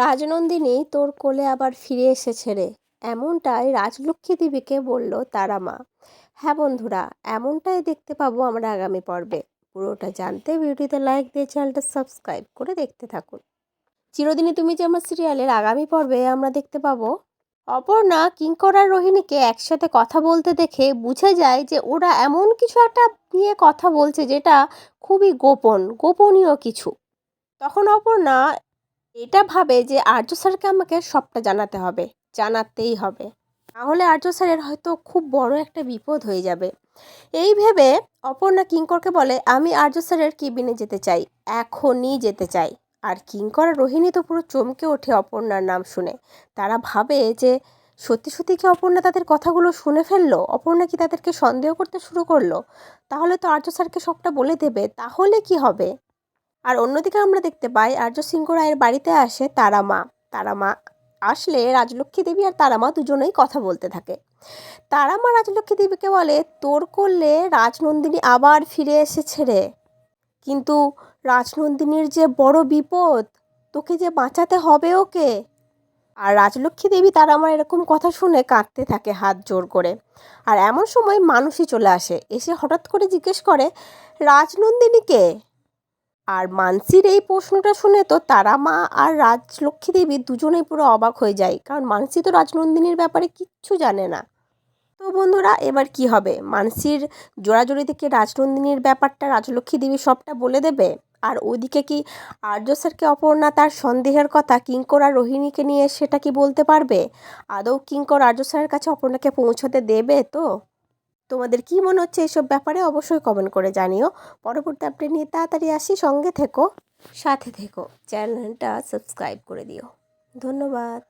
রাজনন্দিনী তোর কোলে আবার ফিরে এসেছে রে, এমনটাই রাজলক্ষ্মী দেবীকে বলল তারা মা। হ্যাঁ বন্ধুরা, এমনটাই দেখতে পাবো আমরা আগামী পর্বে। পুরোটা জানতে ভিডিওতে লাইক দিয়ে চ্যানেলটা সাবস্ক্রাইব করে দেখতে থাকুন। চিরদিনই তুমি যে আমার সিরিয়ালের আগামী পর্বে আমরা দেখতে পাবো অপর্ণা কিঙ্কর আর রোহিণীকে একসাথে কথা বলতে দেখে বুঝে যায় যে ওরা এমন কিছু একটা নিয়ে কথা বলছে যেটা খুবই গোপনীয় কিছু। তখন অপর্ণা এটা ভাবে যে আর্য স্যারকে আমাকে সবটা জানাতেই হবে, নাহলে আর্য স্যারের হয়তো খুব বড় একটা বিপদ হয়ে যাবে। এই ভেবে অপর্ণা কিঙ্করকে বলে, আমি আর্য স্যারের কেবিনে যেতে চাই, এখনই যেতে চাই। আর কিঙ্কর আর রোহিণী তো পুরো চমকে ওঠে অপর্ণার নাম শুনে। তারা ভাবে যে সত্যি সত্যি কি অপর্ণা তাদের কথাগুলো শুনে ফেললো, অপর্ণা কি তাদেরকে সন্দেহ করতে শুরু করলো। তাহলে তো আর্য স্যারকে সবটা বলে দেবে, তাহলে কি হবে। আর অন্যদিকে আমরা দেখতে পাই আর্য সিংহ রায়ের বাড়িতে আসে তারা মা আসলে রাজলক্ষ্মী দেবী আর তারা মা দুজনেই কথা বলতে থাকে। তারা মা রাজলক্ষ্মী দেবীকে বলে, তোর করলে রাজনন্দিনী আবার ফিরে এসেছে রে, কিন্তু রাজনন্দিনীর যে বড় বিপদ, তোকে যে বাঁচাতে হবে ওকে। আর রাজলক্ষ্মী দেবী তারা আমার এরকম কথা শুনে কাঁদতে থাকে হাত জোর করে। আর এমন সময় মানুষই চলে আসে, এসে হঠাৎ করে জিজ্ঞেস করে, রাজনন্দিনীকে। আর মানসির এই প্রশ্নটা শুনে তো তারা মা আর রাজলক্ষ্মী দেবী দুজনেই পুরো অবাক হয়ে যায়, কারণ মানসি তো রাজনন্দিনীর ব্যাপারে কিচ্ছু জানে না। তো বন্ধুরা, এবার কি হবে? মানসির জোড়াজোড়ি থেকে রাজনন্দিনীর ব্যাপারটা রাজলক্ষ্মী দেবী সবটা বলে দেবে, আর ওইদিকে কি আর্য স্যারকে অপর্ণা তার সন্দেহের কথা কিঙ্কর আর রোহিণীকে নিয়ে সেটা কি বলতে পারবে? আদৌ কিঙ্কর আর্য স্যারের কাছে অপর্ণাকে পৌঁছতে দেবে তো? তোমাদের কি মনে হচ্ছে এসব ব্যাপারে অবশ্যই কমেন্ট করে জানিও। পরবর্তী আপডেট নিয়ে তাড়াতাড়ি আসি, সঙ্গে থেকো, সাথে থেকো, চ্যানেলটা সাবস্ক্রাইব করে দিও। ধন্যবাদ।